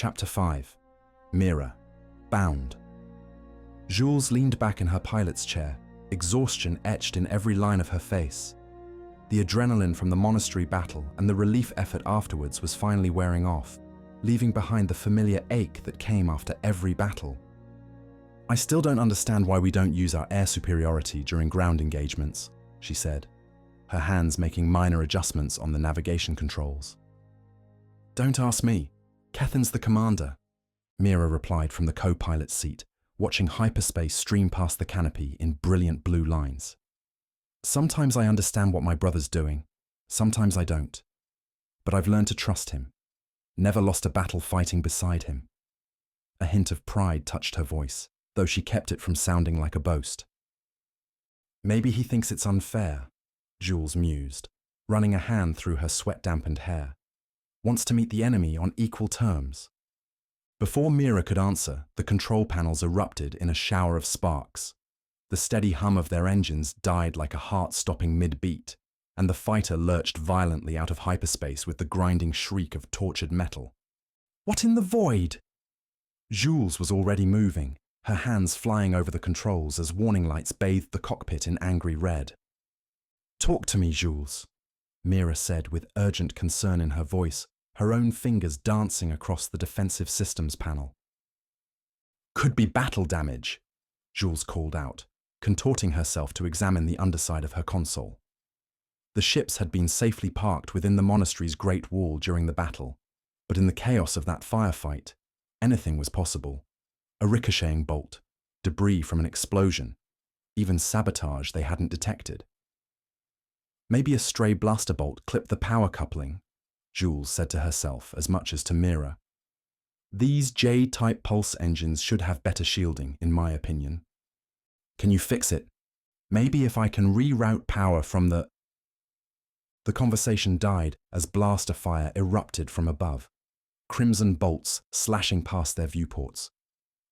Chapter 5. Mira, Bound. Jules leaned back in her pilot's chair, exhaustion etched in every line of her face. The adrenaline from the monastery battle and the relief effort afterwards was finally wearing off, leaving behind the familiar ache that came after every battle. "I still don't understand why we don't use our air superiority during ground engagements," she said, her hands making minor adjustments on the navigation controls. "Don't ask me. Kethen's the commander," Mira replied from the co-pilot's seat, watching hyperspace stream past the canopy in brilliant blue lines. "Sometimes I understand what my brother's doing, sometimes I don't. But I've learned to trust him. Never lost a battle fighting beside him." A hint of pride touched her voice, though she kept it from sounding like a boast. "Maybe he thinks it's unfair," Jules mused, running a hand through her sweat-dampened hair. "Wants to meet the enemy on equal terms." Before Mira could answer, the control panels erupted in a shower of sparks. The steady hum of their engines died like a heart stopping mid-beat, and the fighter lurched violently out of hyperspace with the grinding shriek of tortured metal. "What in the void?" Jules was already moving, her hands flying over the controls as warning lights bathed the cockpit in angry red. "Talk to me, Jules," Mira said with urgent concern in her voice, her own fingers dancing across the defensive systems panel. "Could be battle damage," Jules called out, contorting herself to examine the underside of her console. The ships had been safely parked within the monastery's great wall during the battle, but in the chaos of that firefight, anything was possible. A ricocheting bolt, debris from an explosion, even sabotage they hadn't detected. "Maybe a stray blaster bolt clipped the power coupling," Jules said to herself as much as to Mira. "These J-type pulse engines should have better shielding, in my opinion. Can you fix it? Maybe if I can reroute power from the..." The conversation died as blaster fire erupted from above, crimson bolts slashing past their viewports.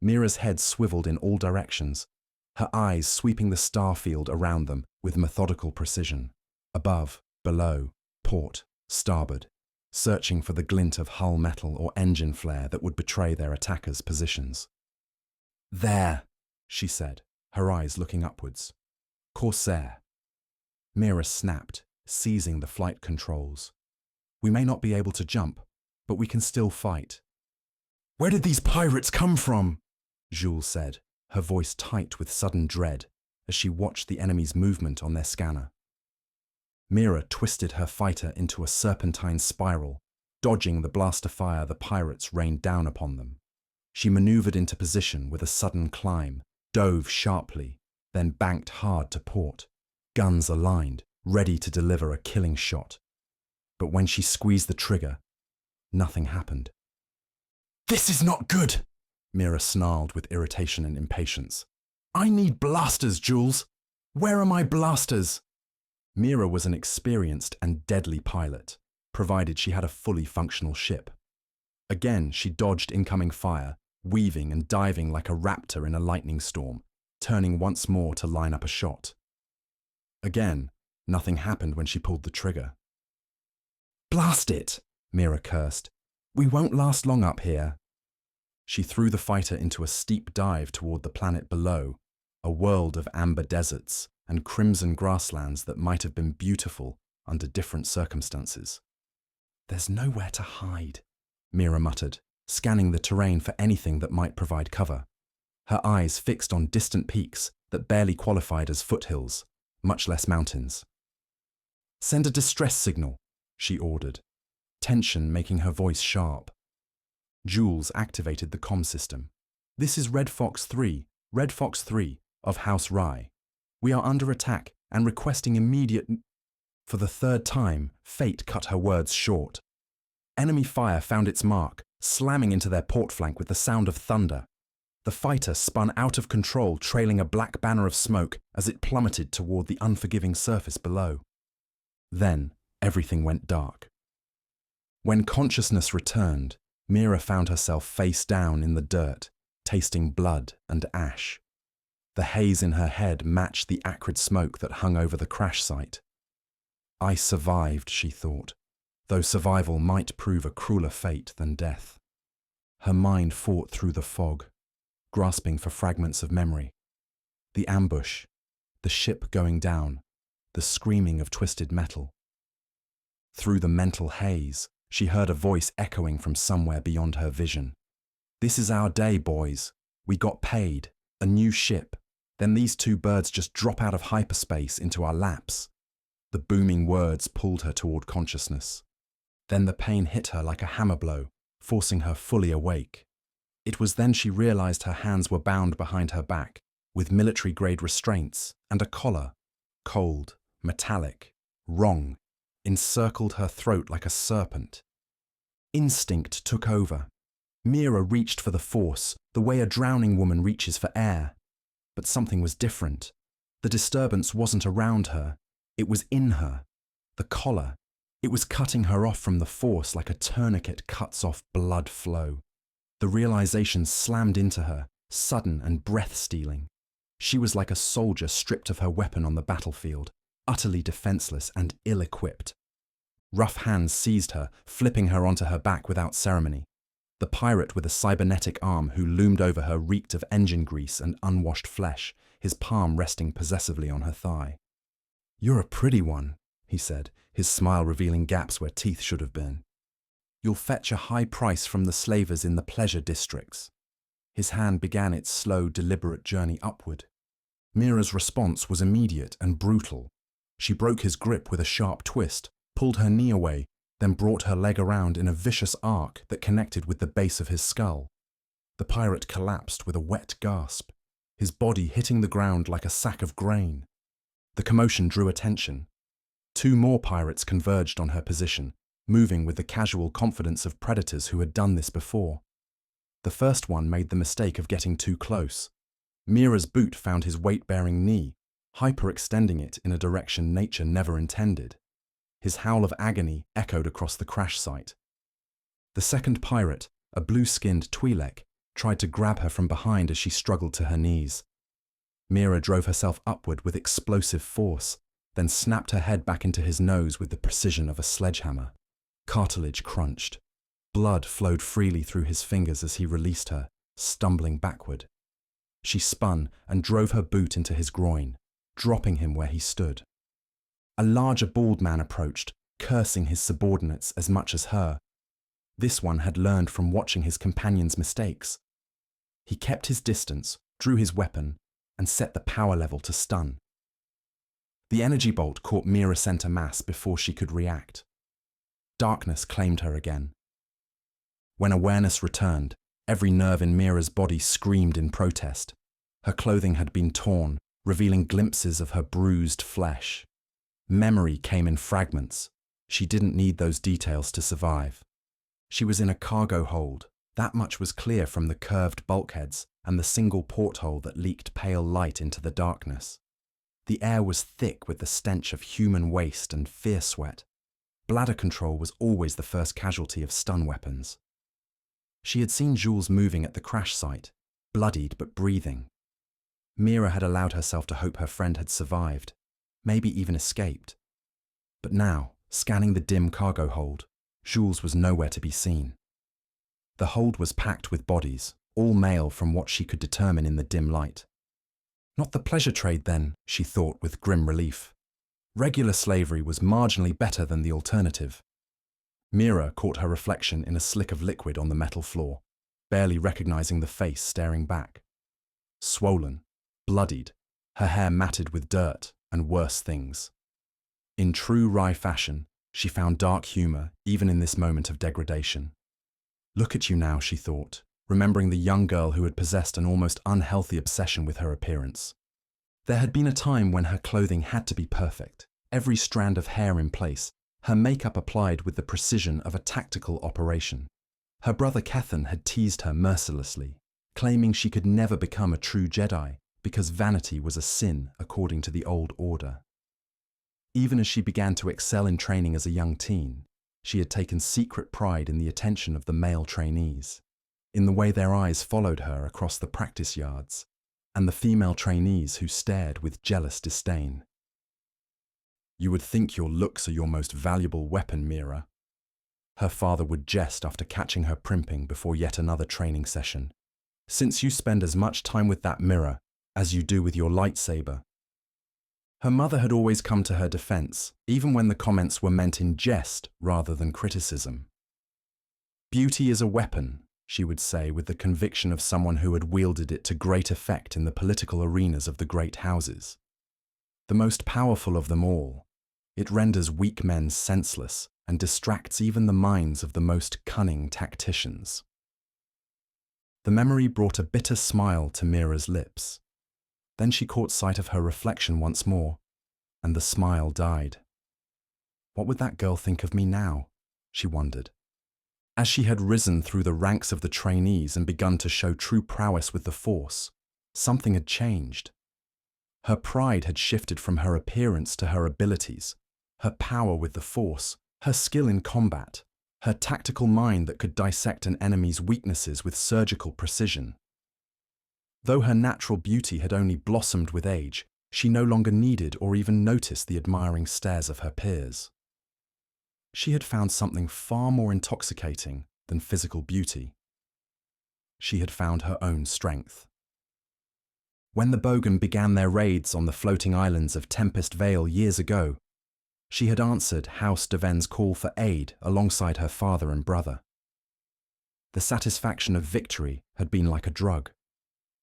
Mira's head swiveled in all directions, her eyes sweeping the star field around them with methodical precision. Above, below, port, starboard, searching for the glint of hull metal or engine flare that would betray their attackers' positions. "There," she said, her eyes looking upwards. "Corsair." Mira snapped, seizing the flight controls. "We may not be able to jump, but we can still fight." "Where did these pirates come from?" Jules said, her voice tight with sudden dread, as she watched the enemy's movement on their scanner. Mira twisted her fighter into a serpentine spiral, dodging the blaster fire the pirates rained down upon them. She maneuvered into position with a sudden climb, dove sharply, then banked hard to port, guns aligned, ready to deliver a killing shot. But when she squeezed the trigger, nothing happened. "This is not good," Mira snarled with irritation and impatience. "I need blasters, Jules. Where are my blasters?" Mira was an experienced and deadly pilot, provided she had a fully functional ship. Again, she dodged incoming fire, weaving and diving like a raptor in a lightning storm, turning once more to line up a shot. Again, nothing happened when she pulled the trigger. "Blast it," Mira cursed. "We won't last long up here." She threw the fighter into a steep dive toward the planet below, a world of amber deserts and crimson grasslands that might have been beautiful under different circumstances. "There's nowhere to hide," Mira muttered, scanning the terrain for anything that might provide cover, her eyes fixed on distant peaks that barely qualified as foothills, much less mountains. "Send a distress signal," she ordered, tension making her voice sharp. Jules activated the comm system. "This is Red Fox 3 of House Rai. We are under attack and requesting immediate..." For the third time, fate cut her words short. Enemy fire found its mark, slamming into their port flank with the sound of thunder. The fighter spun out of control, trailing a black banner of smoke as it plummeted toward the unforgiving surface below. Then, everything went dark. When consciousness returned, Mira found herself face down in the dirt, tasting blood and ash. The haze in her head matched the acrid smoke that hung over the crash site. "I survived," she thought, though survival might prove a crueler fate than death. Her mind fought through the fog, grasping for fragments of memory. The ambush, the ship going down, the screaming of twisted metal. Through the mental haze, she heard a voice echoing from somewhere beyond her vision. "This is our day, boys. We got paid. A new ship. Then these two birds just drop out of hyperspace into our laps." The booming words pulled her toward consciousness. Then the pain hit her like a hammer blow, forcing her fully awake. It was then she realized her hands were bound behind her back, with military-grade restraints and a collar, cold, metallic, wrong, encircled her throat like a serpent. Instinct took over. Mira reached for the force, the way a drowning woman reaches for air. But something was different. The disturbance wasn't around her, it was in her. The collar, it was cutting her off from the force like a tourniquet cuts off blood flow. The realization slammed into her, sudden and breath-stealing. She was like a soldier stripped of her weapon on the battlefield, utterly defenseless and ill-equipped. Rough hands seized her, flipping her onto her back without ceremony. The pirate with a cybernetic arm who loomed over her reeked of engine grease and unwashed flesh, his palm resting possessively on her thigh. "You're a pretty one," he said, his smile revealing gaps where teeth should have been. "You'll fetch a high price from the slavers in the pleasure districts." His hand began its slow, deliberate journey upward. Mira's response was immediate and brutal. She broke his grip with a sharp twist, pulled her knee away, then brought her leg around in a vicious arc that connected with the base of his skull. The pirate collapsed with a wet gasp, his body hitting the ground like a sack of grain. The commotion drew attention. Two more pirates converged on her position, moving with the casual confidence of predators who had done this before. The first one made the mistake of getting too close. Mira's boot found his weight-bearing knee, hyperextending it in a direction nature never intended. His howl of agony echoed across the crash site. The second pirate, a blue-skinned Twi'lek, tried to grab her from behind as she struggled to her knees. Mira drove herself upward with explosive force, then snapped her head back into his nose with the precision of a sledgehammer. Cartilage crunched. Blood flowed freely through his fingers as he released her, stumbling backward. She spun and drove her boot into his groin, dropping him where he stood. A larger bald man approached, cursing his subordinates as much as her. This one had learned from watching his companion's mistakes. He kept his distance, drew his weapon, and set the power level to stun. The energy bolt caught Mira center mass before she could react. Darkness claimed her again. When awareness returned, every nerve in Mira's body screamed in protest. Her clothing had been torn, revealing glimpses of her bruised flesh. Memory came in fragments. She didn't need those details to survive. She was in a cargo hold. That much was clear from the curved bulkheads and the single porthole that leaked pale light into the darkness. The air was thick with the stench of human waste and fear sweat. Bladder control was always the first casualty of stun weapons. She had seen Jules moving at the crash site, bloodied but breathing. Mira had allowed herself to hope her friend had survived, maybe even escaped. But now, scanning the dim cargo hold, Jules was nowhere to be seen. The hold was packed with bodies, all male from what she could determine in the dim light. Not the pleasure trade then, she thought with grim relief. Regular slavery was marginally better than the alternative. Mira caught her reflection in a slick of liquid on the metal floor, barely recognizing the face staring back. Swollen, bloodied, her hair matted with dirt and worse things. In true Rai fashion, she found dark humor even in this moment of degradation. Look at you now, she thought, remembering the young girl who had possessed an almost unhealthy obsession with her appearance. There had been a time when her clothing had to be perfect, every strand of hair in place, her makeup applied with the precision of a tactical operation. Her brother Kethan had teased her mercilessly, claiming she could never become a true Jedi because vanity was a sin according to the old order. Even as she began to excel in training as a young teen, she had taken secret pride in the attention of the male trainees, in the way their eyes followed her across the practice yards, and the female trainees who stared with jealous disdain. "You would think your looks are your most valuable weapon, Mira." her father would jest after catching her primping before yet another training session. "Since you spend as much time with that mirror as you do with your lightsaber." Her mother had always come to her defense, even when the comments were meant in jest rather than criticism. "Beauty is a weapon," she would say with the conviction of someone who had wielded it to great effect in the political arenas of the great houses. "The most powerful of them all. It renders weak men senseless and distracts even the minds of the most cunning tacticians." The memory brought a bitter smile to Mira's lips. Then she caught sight of her reflection once more, and the smile died. What would that girl think of me now? She wondered. As she had risen through the ranks of the trainees and begun to show true prowess with the Force, something had changed. Her pride had shifted from her appearance to her abilities, her power with the Force, her skill in combat, her tactical mind that could dissect an enemy's weaknesses with surgical precision. Though her natural beauty had only blossomed with age, she no longer needed or even noticed the admiring stares of her peers. She had found something far more intoxicating than physical beauty. She had found her own strength. When the Bogan began their raids on the floating islands of Tempest Vale years ago, she had answered House Deven's call for aid alongside her father and brother. The satisfaction of victory had been like a drug,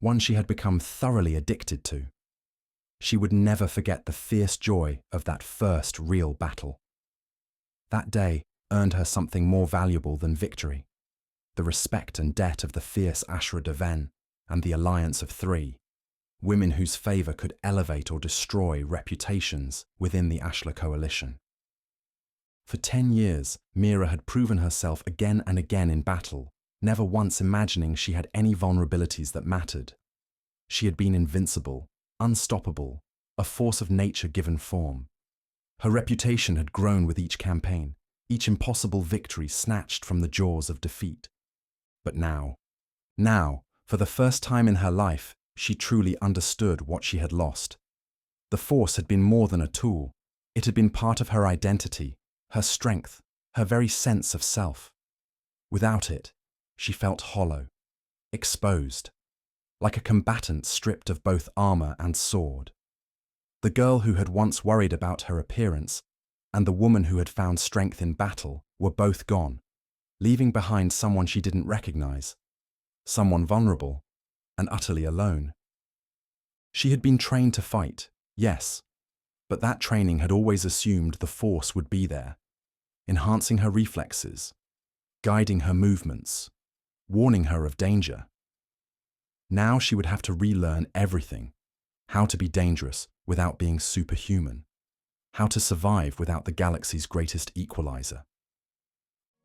one she had become thoroughly addicted to. She would never forget the fierce joy of that first real battle. That day earned her something more valuable than victory: the respect and debt of the fierce Ashla Deven and the alliance of three, women whose favour could elevate or destroy reputations within the Ashla coalition. For 10 years, Mira had proven herself again and again in battle, never once imagining she had any vulnerabilities that mattered. She had been invincible, unstoppable, a force of nature given form. Her reputation had grown with each campaign, each impossible victory snatched from the jaws of defeat. But now, for the first time in her life, she truly understood what she had lost. The Force had been more than a tool. It had been part of her identity, her strength, her very sense of self. Without it, she felt hollow, exposed, like a combatant stripped of both armor and sword. The girl who had once worried about her appearance and the woman who had found strength in battle were both gone, leaving behind someone she didn't recognize, someone vulnerable and utterly alone. She had been trained to fight, yes, but that training had always assumed the Force would be there, enhancing her reflexes, guiding her movements, warning her of danger. Now she would have to relearn everything: how to be dangerous without being superhuman, how to survive without the galaxy's greatest equalizer.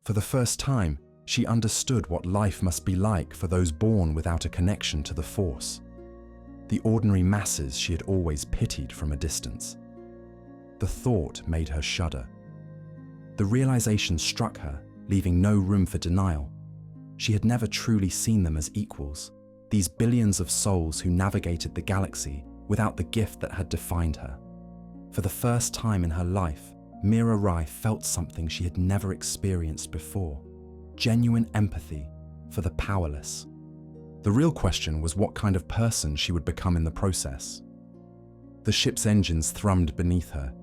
For the first time, she understood what life must be like for those born without a connection to the Force, the ordinary masses she had always pitied from a distance. The thought made her shudder. The realization struck her, leaving no room for denial. She had never truly seen them as equals, these billions of souls who navigated the galaxy without the gift that had defined her. For the first time in her life, Mira Rai felt something she had never experienced before: genuine empathy for the powerless. The real question was what kind of person she would become in the process. The ship's engines thrummed beneath her,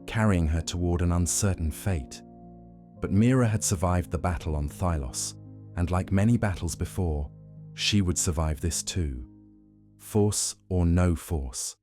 carrying her toward an uncertain fate. But Mira had survived the battle on Thylos, and like many battles before, she would survive this too. Force or no Force,